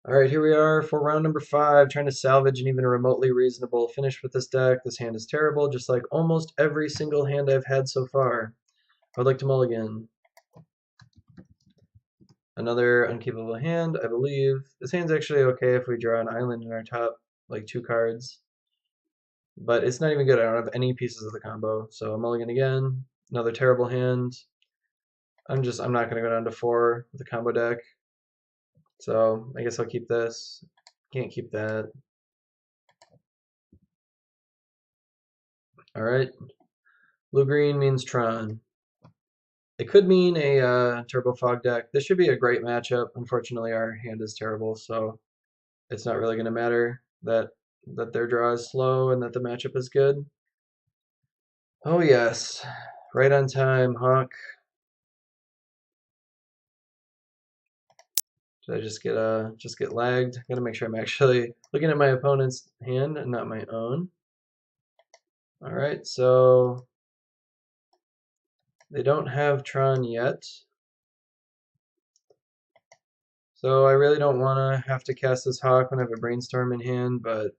Alright, here we are for round number 5, trying to salvage an even remotely reasonable finish with this deck. This hand is terrible, just like almost every single hand I've had so far. I would like to mulligan. Another unkeepable hand, I believe. This hand's actually okay if we draw an island in our top, like 2 cards. But it's not even good, I don't have any pieces of the combo. So mulligan again, another terrible hand. I'm not going to go down to 4 with the combo deck. So I guess I'll keep this. Can't keep that. Alright. Blue-green means Tron. It could mean a Turbo Fog deck. This should be a great matchup. Unfortunately, our hand is terrible, so it's not really going to matter that their draw is slow and that the matchup is good. Oh yes, right on time, Hawk. Did I just get lagged? Gotta make sure I'm actually looking at my opponent's hand and not my own. All right, so they don't have Tron yet. So I really don't want to have to cast this Hawk when I have a Brainstorm in hand, but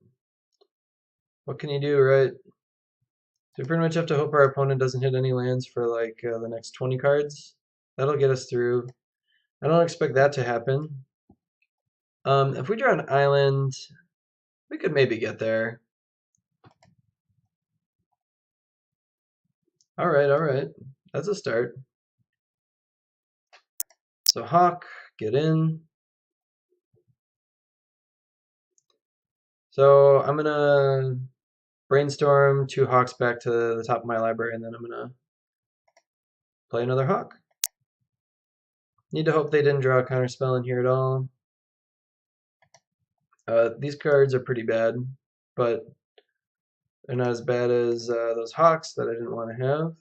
what can you do, right? So we pretty much have to hope our opponent doesn't hit any lands for like the next 20 cards. That'll get us through. I don't expect that to happen. If we draw an island, we could maybe get there. All right. That's a start. So Hawk, get in. So I'm gonna Brainstorm 2 Hawks back to the top of my library, and then I'm gonna play another Hawk. Need to hope they didn't draw a counterspell in here at all. These cards are pretty bad, but they're not as bad as those Hawks that I didn't want to have.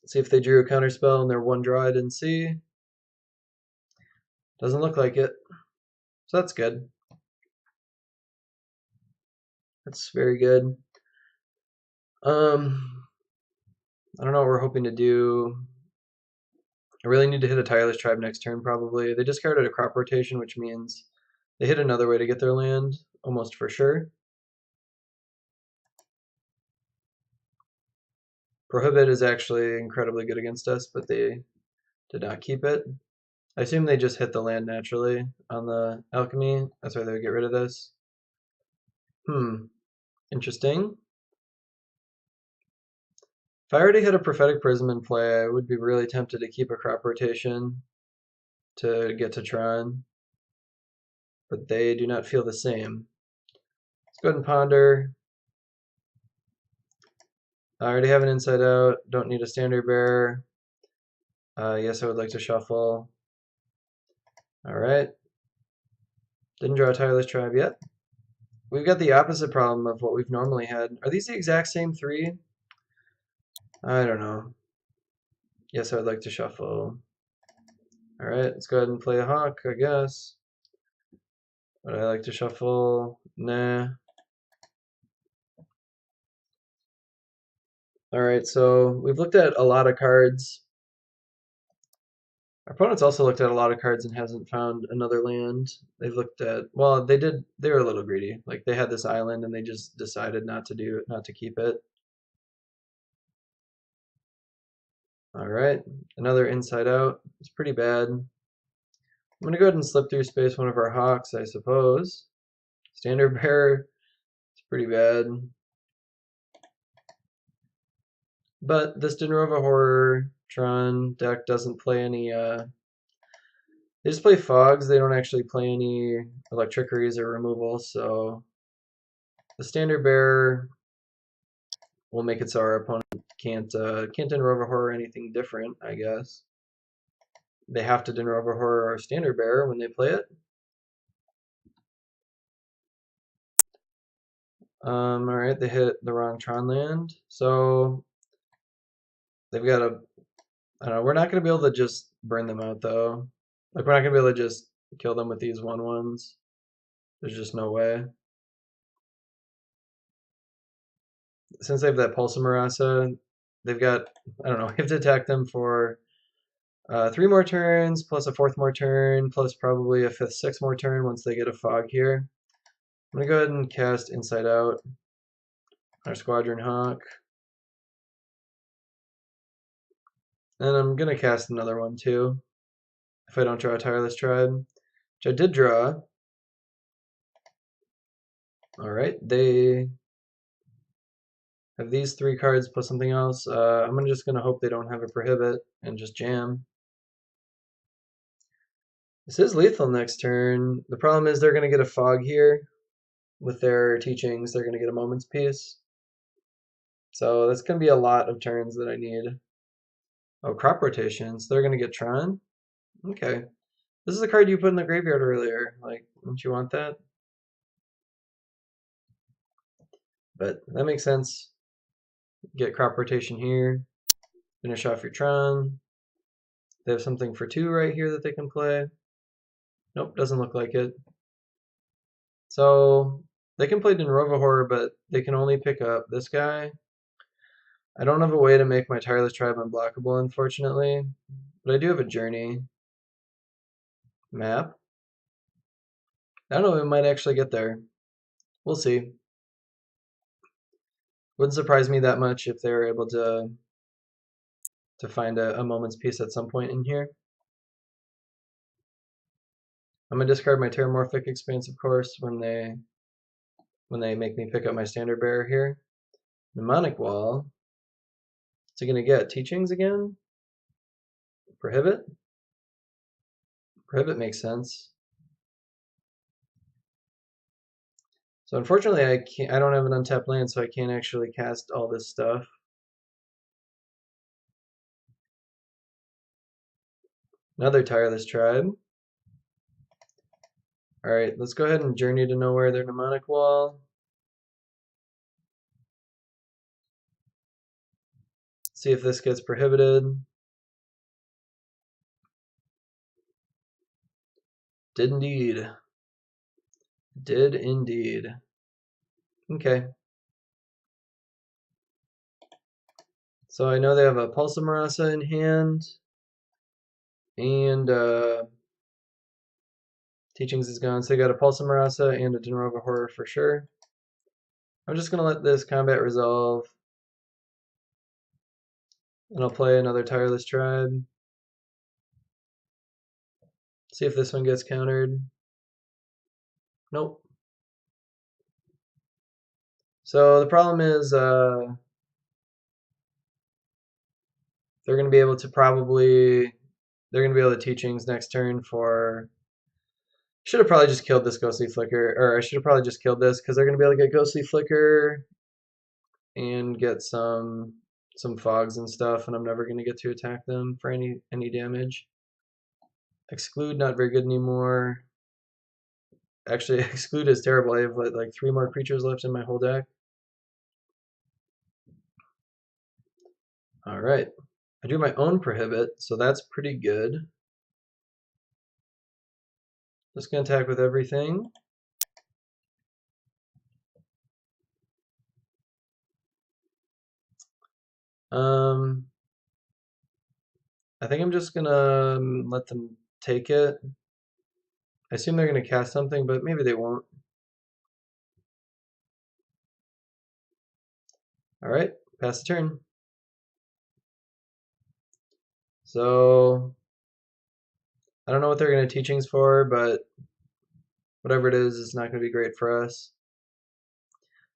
See if they drew a counterspell in their one draw I didn't see. Doesn't look like it. So that's good. That's very good. I don't know what we're hoping to do. I really need to hit a Tireless Tribe next turn, probably. They discarded a crop rotation, which means they hit another way to get their land, almost for sure. Prohibit is actually incredibly good against us, but they did not keep it. I assume they just hit the land naturally on the alchemy. That's why they would get rid of this. Interesting. If I already had a Prophetic Prism in play, I would be really tempted to keep a crop rotation to get to Tron. But they do not feel the same. Let's go ahead and ponder. I already have an Inside Out. Don't need a Standard Bearer. Yes, I would like to shuffle. Alright. Didn't draw a Tireless Tribe yet. We've got the opposite problem of what we've normally had. Are these the exact same 3? I don't know. Yes, I would like to shuffle. Alright, let's go ahead and play a Hawk, I guess. Would I like to shuffle? Nah. Alright, so we've looked at a lot of cards. Our opponent's also looked at a lot of cards and hasn't found another land. They've looked at, well, they were a little greedy. Like they had this island and they just decided not to keep it. Alright, another Inside Out. It's pretty bad. I'm gonna go ahead and slip through space one of our Hawks, I suppose. Standard Bearer, it's pretty bad. But this Dinrova Horror Tron deck doesn't play any, they just play Fogs, they don't actually play any Electrickeries or removal, so the Standard Bearer will make it so our opponent can't Dinrova Horror anything different, I guess. They have to Dinrova Horror or Standard Bearer when they play it. Alright, they hit the wrong Tron land, so they've got a, I don't know, we're not going to be able to just burn them out though. Like we're not going to be able to just kill them with these 1/1s. There's just no way. Since they have that Pulsamarasa, they've got, I don't know, we have to attack them for 3 more turns, plus a 4th more turn, plus probably a 5th, 6th more turn once they get a fog here. I'm going to go ahead and cast Inside Out, our Squadron Hawk. And I'm going to cast another one too, if I don't draw a Tireless Tribe, which I did draw. Alright, they have these 3 cards plus something else. I'm just going to hope they don't have a Prohibit and just jam. This is lethal next turn. The problem is they're going to get a fog here with their teachings. They're going to get a Moment's Peace. So that's going to be a lot of turns that I need. Oh, Crop Rotations. They're going to get Tron? Okay. This is a card you put in the graveyard earlier. Like, don't you want that? But that makes sense. Get Crop Rotation here. Finish off your Tron. They have something for 2 right here that they can play. Nope, doesn't look like it. So they can play Dinrova Horror, but they can only pick up this guy. I don't have a way to make my Tireless Tribe unblockable, unfortunately. But I do have a Journey map. I don't know, we might actually get there. We'll see. Wouldn't surprise me that much if they were able to find a Moment's Peace at some point in here. I'm gonna discard my Terramorphic Expanse, of course, when they make me pick up my Standard Bearer here. Mnemonic Wall. What's it gonna get? Teachings again? Prohibit? Prohibit makes sense. So unfortunately, I don't have an untapped land, so I can't actually cast all this stuff. Another Tireless Tribe. Alright, let's go ahead and Journey to Nowhere their Mnemonic Wall. See if this gets prohibited. Did indeed. Did indeed. Okay. So I know they have a Pulsamarasa in hand. And Teachings is gone. So they got a Pulsamarasa and a Dinrova Horror for sure. I'm just going to let this combat resolve. And I'll play another Tireless Tribe. See if this one gets countered. Nope. So the problem is they're going to be able to Teachings next turn for... Should have probably just killed this Ghostly Flicker, or I should have probably just killed this because they're going to be able to get Ghostly Flicker and get some fogs and stuff, and I'm never going to get to attack them for any damage. Exclude, not very good anymore. Actually, Exclude is terrible. I have like 3 more creatures left in my whole deck. Alright. I do my own Prohibit, so that's pretty good. Just going to attack with everything. I think I'm just going to let them take it. I assume they're going to cast something, but maybe they won't. Alright, pass the turn. So, I don't know what they're going to Teachings for, but whatever it is, it's not going to be great for us.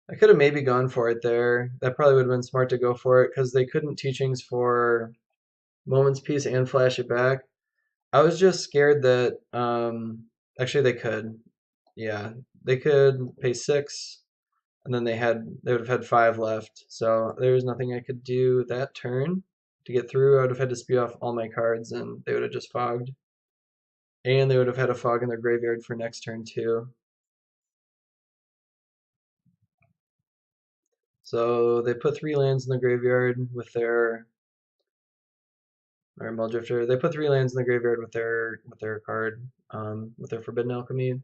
I could have maybe gone for it there. That probably would have been smart to go for it, because they couldn't Teachings for Moment's Peace and flash it back. I was just scared that, actually they could. Yeah, they could pay 6, and then they would have had 5 left. So there was nothing I could do that turn to get through. I would have had to spew off all my cards, and they would have just fogged. And they would have had a fog in their graveyard for next turn too. So they put 3 lands in the graveyard with their Mulldrifter. They put 3 lands in the graveyard with their card, with their Forbidden Alchemy.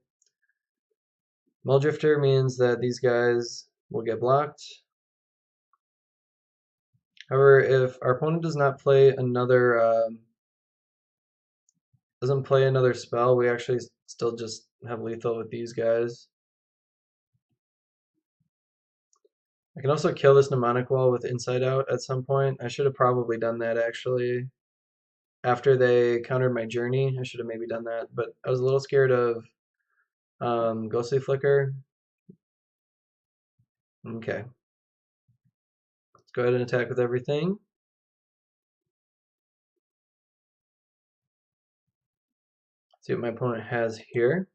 Mulldrifter means that these guys will get blocked. However, if our opponent does not play another doesn't play another spell, we actually still just have lethal with these guys. I can also kill this mnemonic wall with Inside Out at some point. I should have probably done that actually. After they countered my journey, I should have maybe done that, but I was a little scared of Ghostly Flicker. Okay. Let's go ahead and attack with everything. See what my opponent has here.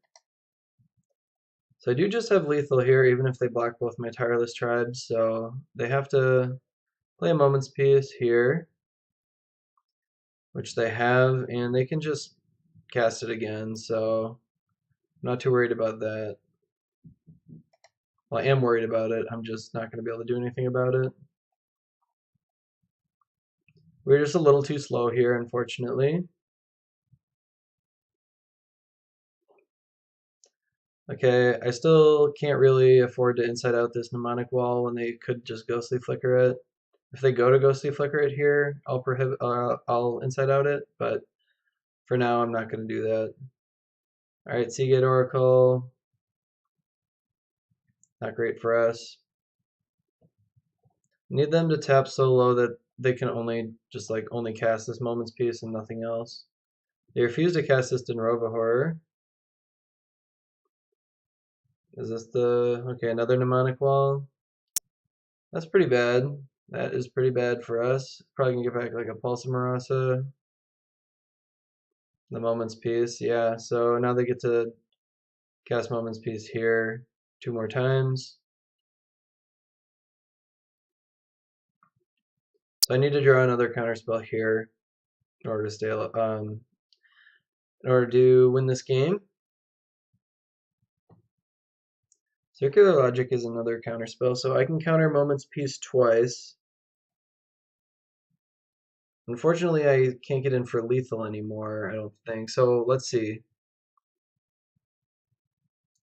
So I do just have lethal here, even if they block both my Tireless tribes, so they have to play a Moment's Peace here, which they have, and they can just cast it again, so I'm not too worried about that. Well, I am worried about it, I'm just not going to be able to do anything about it. We're just a little too slow here, unfortunately. Okay, I still can't really afford to Inside Out this Mnemonic Wall when they could just Ghostly Flicker it. If they go to Ghostly Flicker it here, I'll Inside Out it, but for now I'm not going to do that. Alright, Seagate Oracle. Not great for us. Need them to tap so low that they can only only cast this Moment's Peace and nothing else. They refuse to cast this Dinrova Horror. Is this the... Okay, another Mnemonic Wall. That's pretty bad. That is pretty bad for us. Probably can get back like a Pulse Marasa. The Moment's Peace, yeah. So now they get to cast Moment's Peace here 2 more times. So I need to draw another counterspell here in order to stay in order to win this game. Circular Logic is another counterspell, so I can counter Moment's Peace twice. Unfortunately, I can't get in for lethal anymore, I don't think. So let's see.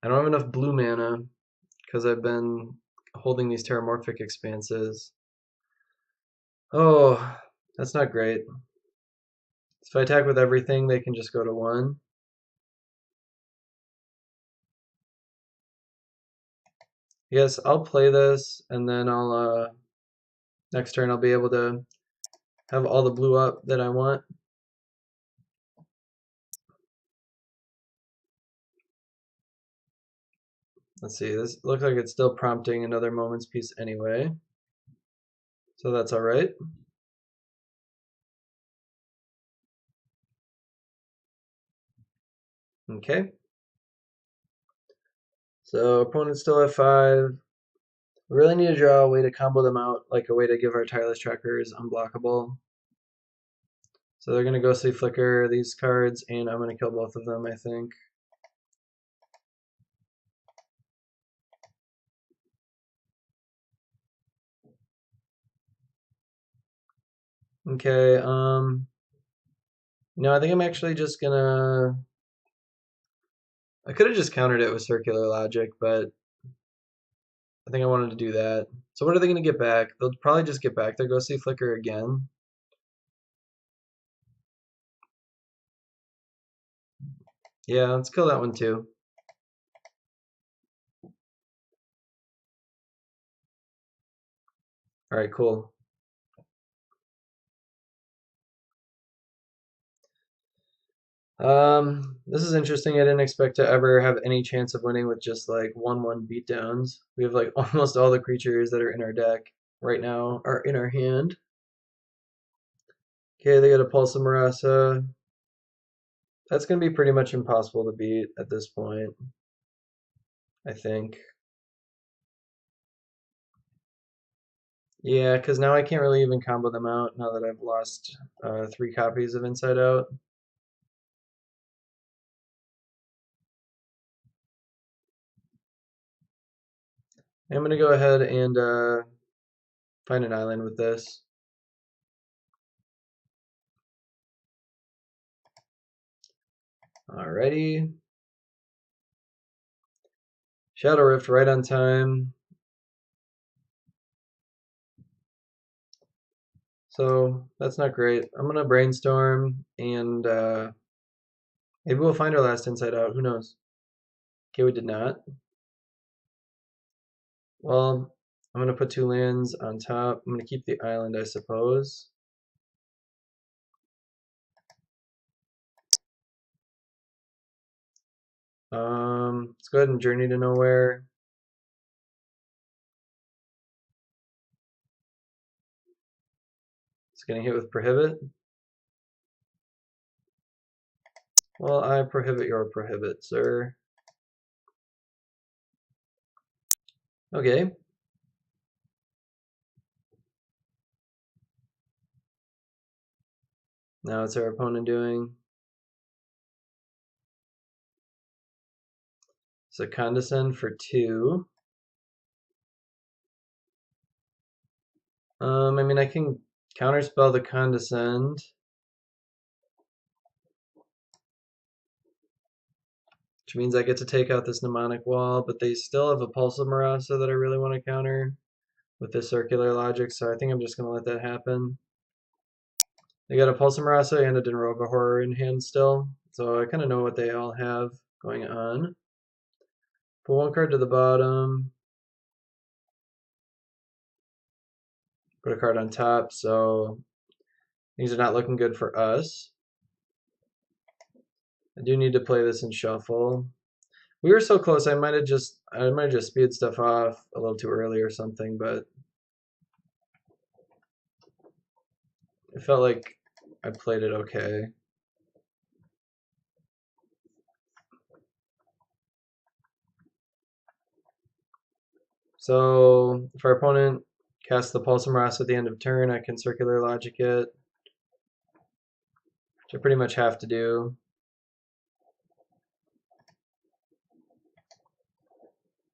I don't have enough blue mana because I've been holding these Terramorphic Expanses. Oh, that's not great. If I attack with everything, they can just go to 1. Yes, I'll play this, and then I'll, next turn I'll be able to have all the blue up that I want. Let's see, this looks like it's still prompting another Moment's Peace anyway. So that's alright. Okay. So opponents still have 5. We really need to draw a way to combo them out, like a way to give our Tireless Trackers unblockable. So they're going to Ghostly Flicker these cards, and I'm going to kill both of them, I think. Okay, no, I think I'm actually just gonna... I could have just countered it with Circular Logic, but I think I wanted to do that. So what are they gonna get back? They'll probably just get back their Ghostly Flicker again. Yeah, let's kill that one too. Alright, cool. This is interesting. I didn't expect to ever have any chance of winning with just like 1/1 beatdowns. We have like almost all the creatures that are in our deck right now are in our hand. Okay, they got a Pulse of Marasa. That's gonna be pretty much impossible to beat at this point, I think. Yeah, because now I can't really even combo them out now that I've lost 3 copies of Inside Out. I'm going to go ahead and find an island with this. Alrighty. Shadow Rift right on time. So that's not great. I'm going to brainstorm and Maybe we'll find our last inside out. Who knows? Okay, we did not. Well, I'm gonna put 2 lands on top. I'm gonna keep the island, I suppose. Let's go ahead and Journey to Nowhere. It's getting hit with Prohibit. Well, I prohibit your prohibit, sir. Okay. Now what's our opponent doing? So Condescend for 2. I mean, I can counterspell the Condescend. Which means I get to take out this Mnemonic Wall, but they still have a Pulsa Marasa that I really want to counter with this Circular Logic, so I think I'm just going to let that happen. They got a Pulsa Marasa and a Dinrova Horror in hand still, so I kind of know what they all have going on. Put 1 card to the bottom. Put a card on top, so things are not looking good for us. I do need to play this in shuffle. We were so close. I might have just speed stuff off a little too early or something, but it felt like I played it okay. So if our opponent casts the Pulsar Morass at the end of turn, I can Circular Logic it, which I pretty much have to do.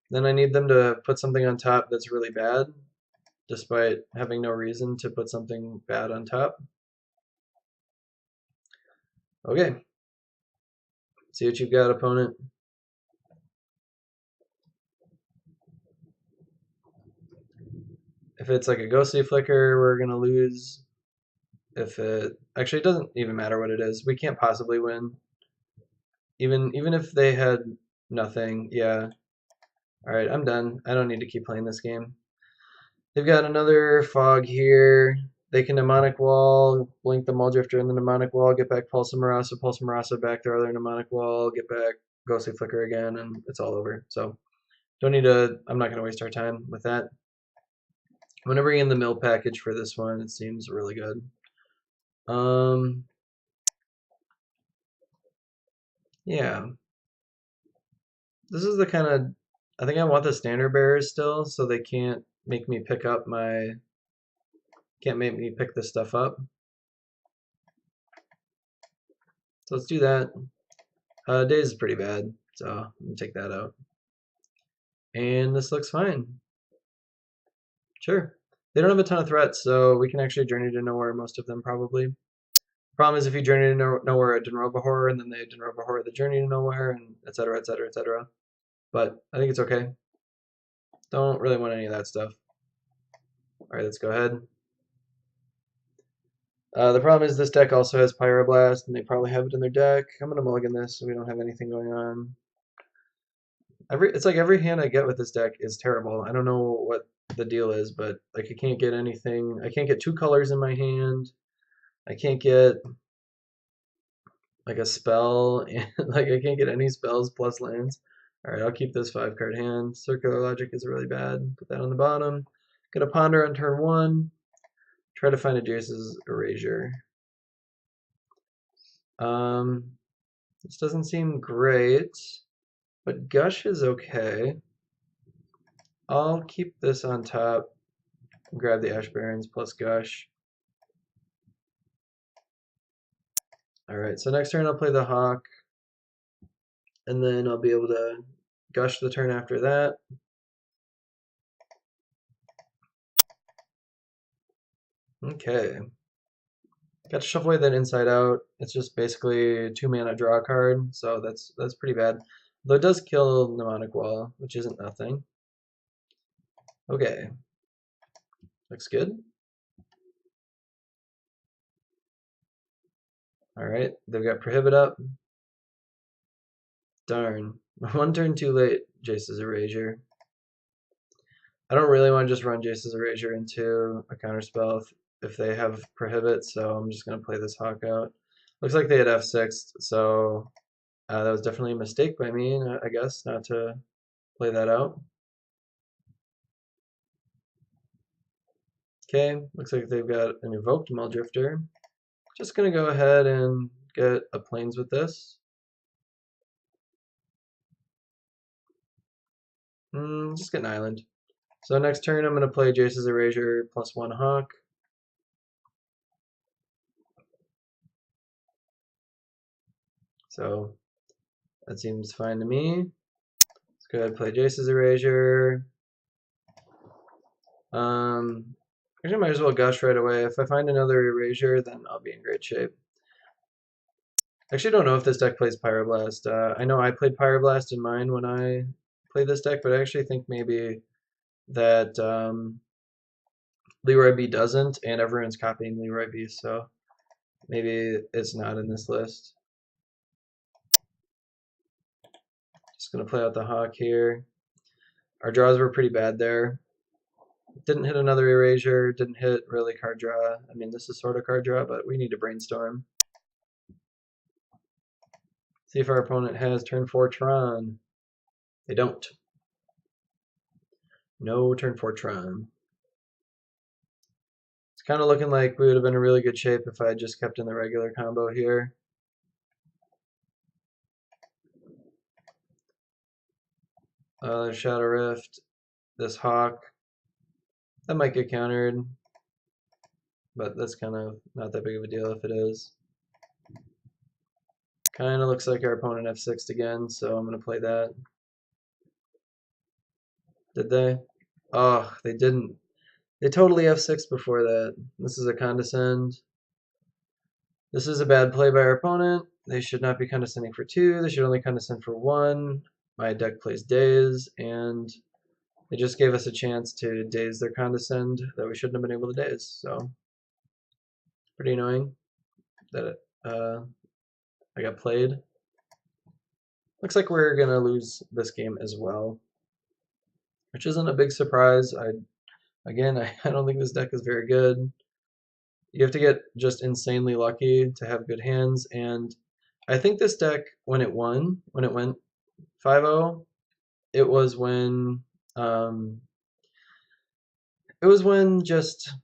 Then I need them to put something on top that's really bad, despite having no reason to put something bad on top. Okay. See what you've got, opponent. If it's like a Ghostly Flicker, we're going to lose. If it... Actually, it doesn't even matter what it is. We can't possibly win. Even if they had nothing, yeah. Alright, I'm done. I don't need to keep playing this game. They've got another Fog here. They can Mnemonic Wall, blink the Muldrifter in the Mnemonic Wall, get back Pulse Marasa back their other Mnemonic Wall, get back Ghostly Flicker again, and it's all over. So, don't need to, I'm not going to waste our time with that. I'm going to bring in the mill package for this one. It seems really good. Yeah. This is the kind of, I think I want the standard bearers still, so they can't make me pick up my, can't make me pick this stuff up. So let's do that. Daze is pretty bad, so I'm gonna take that out. And this looks fine. Sure. They don't have a ton of threats, so we can actually Journey to Nowhere most of them probably. Problem is if you Journey to Nowhere a Dinrova Horror, and then they Dinrova Horror the Journey to Nowhere, and etc. etc. etc. But I think it's okay. Don't really want any of that stuff. Alright, let's go ahead. The problem is this deck also has Pyroblast, and they probably have it in their deck. I'm going to mulligan this so we don't have anything going on. It's like every hand I get with this deck is terrible. I don't know what the deal is, but like I can't get anything. I can't get 2 colors in my hand. I can't get like a spell, and like I can't get any spells plus lands. Alright, I'll keep this 5-card hand. Circular Logic is really bad. Put that on the bottom. Gonna Ponder on turn 1. Try to find a Jace's Erasure. This doesn't seem great, but Gush is okay. I'll keep this on top and grab the Ash Barrens plus Gush. Alright, so next turn I'll play the Hawk, and then I'll be able to Gush the turn after that. Okay. Got to shuffle away that Inside Out. It's just basically 2 mana draw card, so that's pretty bad. Though it does kill Mnemonic Wall, which isn't nothing. Okay. Looks good. Alright, they've got Prohibit up. Darn. One turn too late, Jace's Erasure. I don't really want to just run Jace's Erasure into a counterspell if they have Prohibit, so I'm just going to play this Hawk out. Looks like they had F6, so that was definitely a mistake by me, I guess, not to play that out. Okay, looks like they've got an Evoked Muldrifter. Just going to go ahead and get a Plains with this. Just get an Island. So next turn I'm going to play Jace's Erasure +1 Hawk. So that seems fine to me. Let's go ahead and play Jace's Erasure. Actually, I might as well gush right away. If I find another Erasure, then I'll be in great shape. I actually don't know if this deck plays Pyroblast. I know I played Pyroblast in mine when I played this deck, but I actually think maybe that Leroy B doesn't, and everyone's copying Leroy B, so maybe it's not in this list. Just going to play out the Hawk here. Our draws were pretty bad there. Didn't hit another Erasure, didn't hit really card draw. I mean, this is sort of card draw, but we need to brainstorm. See if our opponent has turn 4 Tron. They don't. No turn 4 Tron. It's kind of looking like we would have been in really good shape if I had just kept in the regular combo here. Shadow Rift, this Hawk. That might get countered, but that's kind of not that big of a deal if it is. Kind of looks like our opponent F6'd again, so I'm going to play that. Did they? Oh, they didn't. They totally F6 before that. This is a condescend. This is a bad play by our opponent. They should not be condescending for 2. They should only condescend for 1. My deck plays Daze, and they just gave us a chance to Daze their condescend that we shouldn't have been able to Daze. So, pretty annoying that I got played. Looks like we're going to lose this game as well, which isn't a big surprise. Again, I don't think this deck is very good. You have to get just insanely lucky to have good hands, and I think this deck, when it went 5-0, it was when just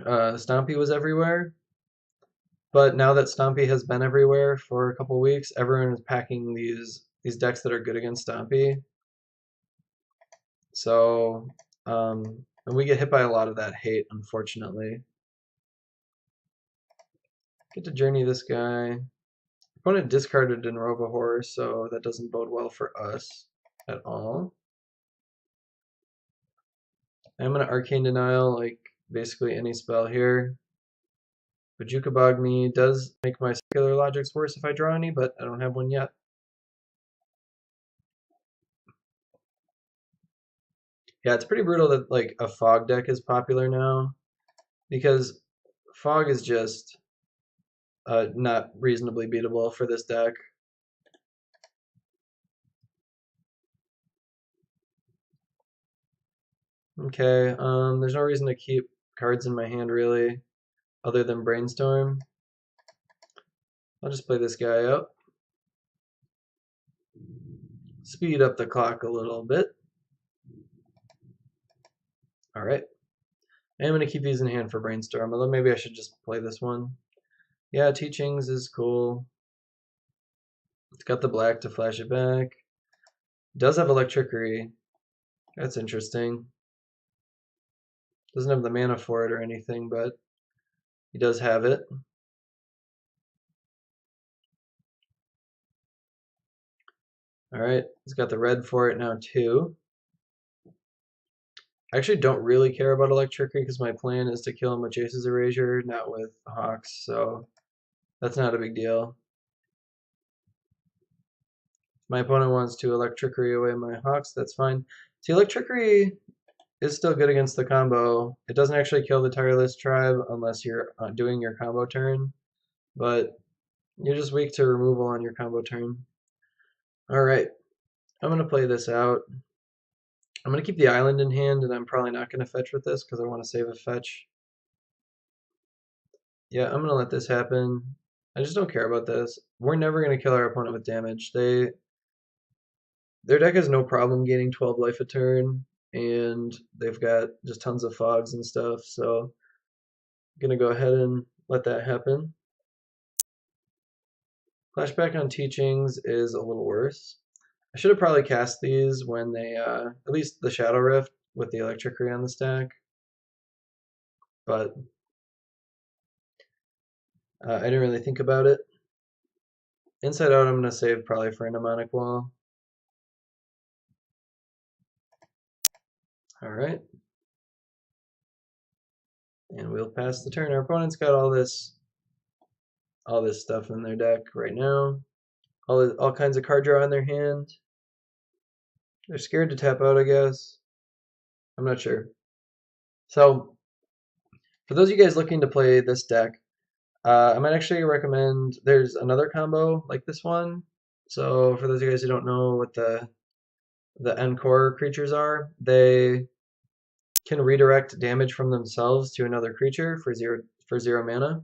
Stompy was everywhere. But now that Stompy has been everywhere for a couple weeks, everyone is packing these decks that are good against Stompy. So, and we get hit by a lot of that hate, unfortunately. Get to journey this guy. Opponent discarded Dinrova Horror, so that doesn't bode well for us at all. I'm going to Arcane Denial, like basically any spell here. Bajukabogni does make my Secular Logics worse if I draw any, but I don't have one yet. Yeah, it's pretty brutal that like a Fog deck is popular now, because Fog is just not reasonably beatable for this deck. Okay, there's no reason to keep cards in my hand really, other than Brainstorm. I'll just play this guy up. Speed up the clock a little bit. Alright. I'm going to keep these in hand for Brainstorm, although maybe I should just play this one. Yeah, Teachings is cool. It's got the black to flash it back. It does have Electrickery. That's interesting. Doesn't have the mana for it or anything, but he does have it. Alright, he's got the red for it now too. I actually don't really care about Electrickery because my plan is to kill him with Jace's Erasure, not with Hawks, so that's not a big deal. If my opponent wants to Electrickery away my Hawks, that's fine. See, Electrickery is still good against the combo. It doesn't actually kill the Tireless tribe unless you're doing your combo turn, but you're just weak to removal on your combo turn. Alright, I'm going to play this out. I'm going to keep the island in hand, and I'm probably not going to fetch with this because I want to save a fetch. Yeah, I'm going to let this happen. I just don't care about this. We're never going to kill our opponent with damage. Their deck has no problem gaining 12 life a turn, and they've got just tons of fogs and stuff, so I'm going to go ahead and let that happen. Flashback on Teachings is a little worse. I should have probably cast these when they, at least the Shadow Rift with the Electricity on the stack, but I didn't really think about it. Inside Out I'm going to save probably for a Mnemonic Wall. Alright. And we'll pass the turn. Our opponent's got all this stuff in their deck right now. All kinds of card draw in their hand. They're scared to tap out, I guess. I'm not sure. So, for those of you guys looking to play this deck, I might actually recommend, there's another combo like this one. So for those of you guys who don't know what the Encore creatures are, they can redirect damage from themselves to another creature for zero mana.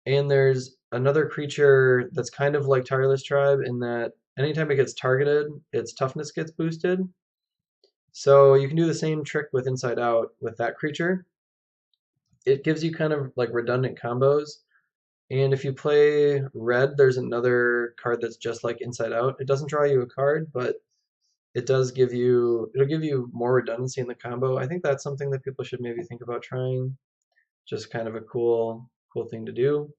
And there's another creature that's kind of like Tireless Tribe in that anytime it gets targeted, its toughness gets boosted. So you can do the same trick with Inside Out with that creature. It gives you kind of like redundant combos. And if you play red, there's another card that's just like Inside Out. It doesn't draw you a card, but it'll give you more redundancy in the combo. I think that's something that people should maybe think about trying. Just kind of a cool thing to do.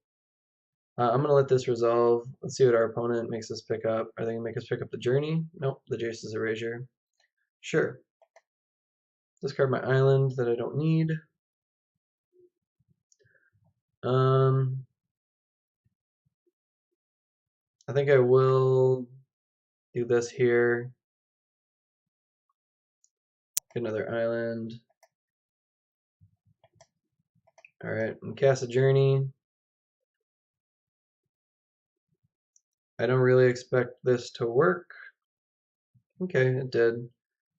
I'm gonna let this resolve. Let's see what our opponent makes us pick up. Are they gonna make us pick up the Journey? Nope, the Jace's Erasure. Sure. Discard my island that I don't need. I think I will do this here. Get another island. Alright, and cast a Journey. I don't really expect this to work. Okay, it did.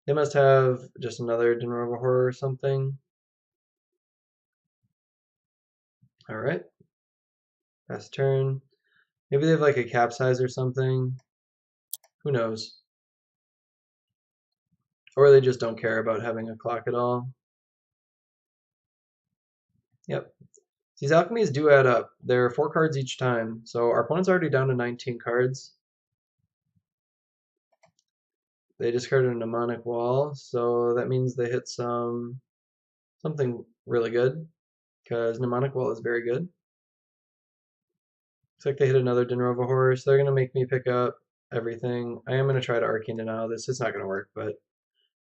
They must have just another Dinrova Horror or something. Alright. Pass turn. Maybe they have like a Capsize or something. Who knows? Or they just don't care about having a clock at all. Yep. These alchemies do add up. They're 4 cards each time, so our opponent's already down to 19 cards. They discarded a Mnemonic Wall, so that means they hit something really good, because Mnemonic Wall is very good. Looks like they hit another Dinrova Horror, so they're going to make me pick up everything. I am going to try to Arcane Denial this. It's not going to work, but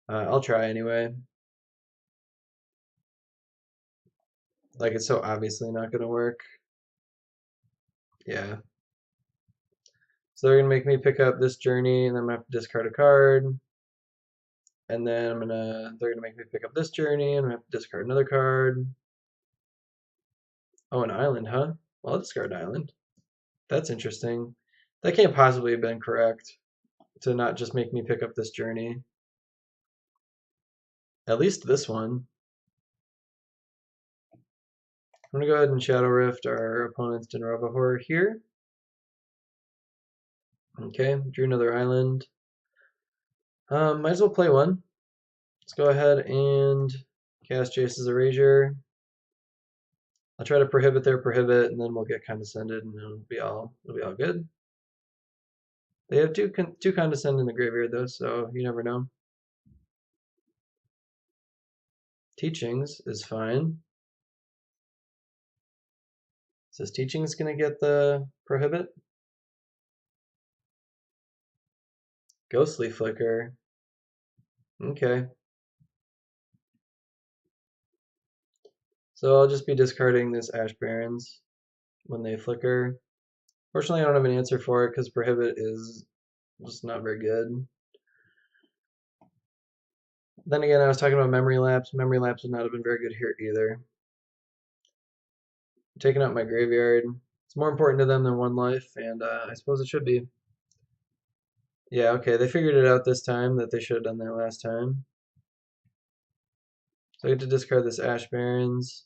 I'll try anyway. Like, it's so obviously not going to work. Yeah. So they're going to make me pick up this Journey, and then I'm going to have to discard a card. And then they're gonna make me pick up this Journey, and I'm gonna have to discard another card. Oh, an island, huh? Well, I'll discard an island. That's interesting. That can't possibly have been correct to not just make me pick up this Journey. At least this one. I'm gonna go ahead and Shadow Rift our opponent's Dinrova Horror here. Okay, drew another island. Might as well play one. Let's go ahead and cast Jace's Erasure. I'll try to prohibit their prohibit, and then we'll get condescended, and it'll be all good. They have two condescend in the graveyard though, so you never know. Teachings is fine. Says Teachings gonna get the prohibit. Ghostly Flicker. Okay. So I'll just be discarding this Ash Barrens when they flicker. Fortunately, I don't have an answer for it because prohibit is just not very good. Then again, I was talking about Memory Lapse. Memory Lapse would not have been very good here either. I'm taking out my graveyard. It's more important to them than one life, and I suppose it should be. Yeah, okay, they figured it out this time that they should have done that last time. So I get to discard this Ash Barrens.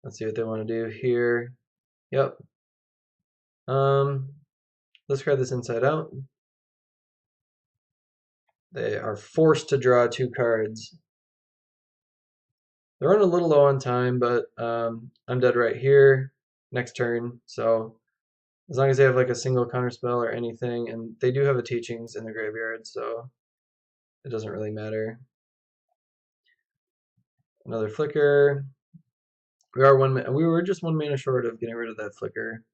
Let's see what they want to do here. Yep. Discard this Inside Out. They are forced to draw 2 cards. They're running a little low on time, but I'm dead right here next turn. So as long as they have like a single counter spell or anything, and they do have a Teachings in the graveyard, so it doesn't really matter. Another Flicker. We were just 1 mana short of getting rid of that Flicker.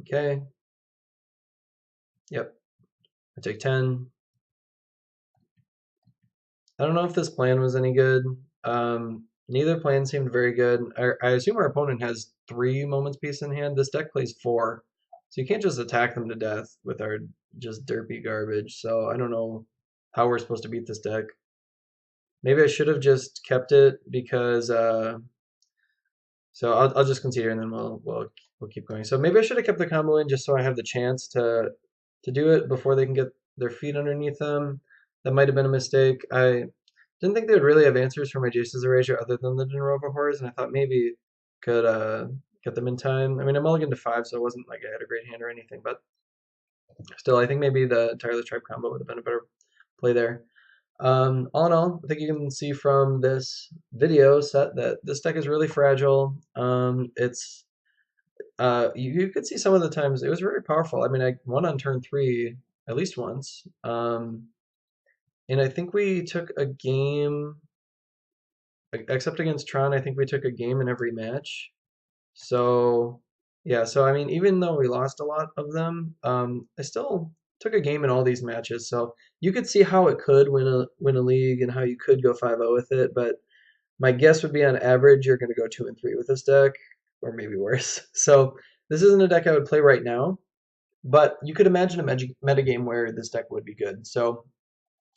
Okay. Yep. I take 10. I don't know if this plan was any good. Neither plan seemed very good. I assume our opponent has 3 Moments Peace in hand. This deck plays 4. So you can't just attack them to death with our just derpy garbage. So I don't know how we're supposed to beat this deck. Maybe I should have just kept it because so I'll just concede here and then we'll keep going. So maybe I should have kept the combo in just so I have the chance to do it before they can get their feet underneath them. That might have been a mistake. I didn't think they would really have answers for my Jace's Erasure other than the Dinrova Horrors, and I thought maybe could get them in time. I mean, I mulliganed to 5, so it wasn't like I had a great hand or anything, but still, I think maybe the Tireless Tribe combo would have been a better play there. All in all, I think you can see from this video set that this deck is really fragile. It's you could see some of the times it was very powerful. I mean, I won on turn 3 at least once. And I think we took a game, except against Tron, I think we took a game in every match. So, yeah, so I mean, even though we lost a lot of them, I still took a game in all these matches. So you could see how it could win a league and how you could go 5-0 with it. But my guess would be on average, you're going to go 2 and 3 with this deck, or maybe worse. So this isn't a deck I would play right now, but you could imagine a meta game where this deck would be good. So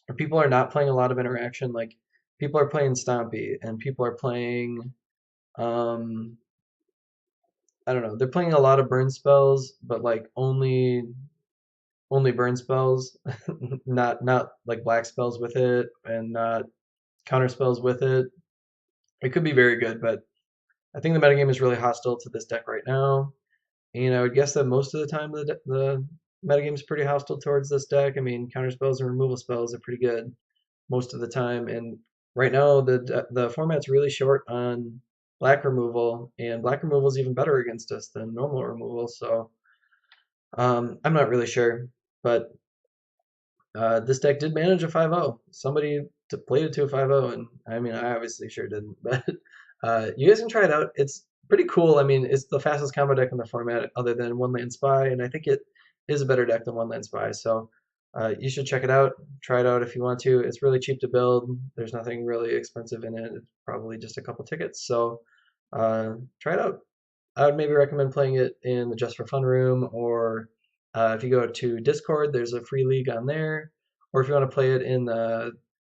if people are not playing a lot of interaction, like people are playing Stompy and people are playing, um, I don't know, they're playing a lot of burn spells, but like only burn spells, not like black spells with it and not counter spells with it. It could be very good, but I think the metagame is really hostile to this deck right now. And I would guess that most of the time the metagame is pretty hostile towards this deck. I mean, counter spells and removal spells are pretty good most of the time. And right now, the format's really short on black removal, and black removal is even better against us than normal removal. So I'm not really sure, but this deck did manage a 5-0. Somebody played it to a 5-0, and I mean, I obviously sure didn't, but you guys can try it out. It's pretty cool. I mean, it's the fastest combo deck in the format other than One Land Spy, and I think it is a better deck than One Land Spy. So you should check it out. Try it out if you want to. It's really cheap to build. There's nothing really expensive in it. It's probably just a couple tickets. So try it out. I would maybe recommend playing it in the Just for Fun room, or if you go to Discord, there's a free league on there. Or if you want to play it in the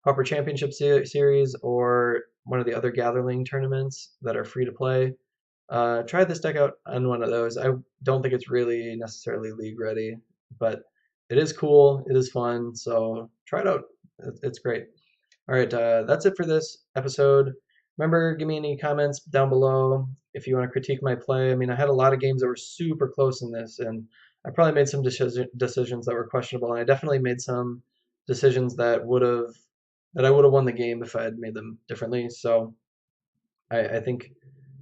Pauper Championship series or one of the other Gatherling tournaments that are free to play, try this deck out on one of those. I don't think it's really necessarily league ready, but it is cool. It is fun. So try it out. It's great. All right, that's it for this episode. Remember, give me any comments down below if you want to critique my play. I mean, I had a lot of games that were super close in this, and I probably made some decisions that were questionable, and I definitely made some decisions that I would have won the game if I had made them differently. So I think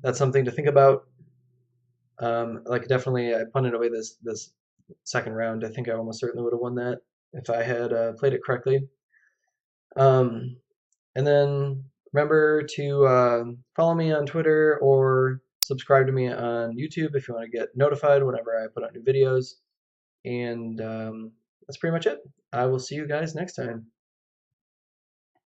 that's something to think about. Like definitely, I punted away this second round. I think I almost certainly would have won that if I had played it correctly. Um, and then remember to follow me on Twitter or subscribe to me on YouTube if you want to get notified whenever I put out new videos. And that's pretty much it. I will see you guys next time.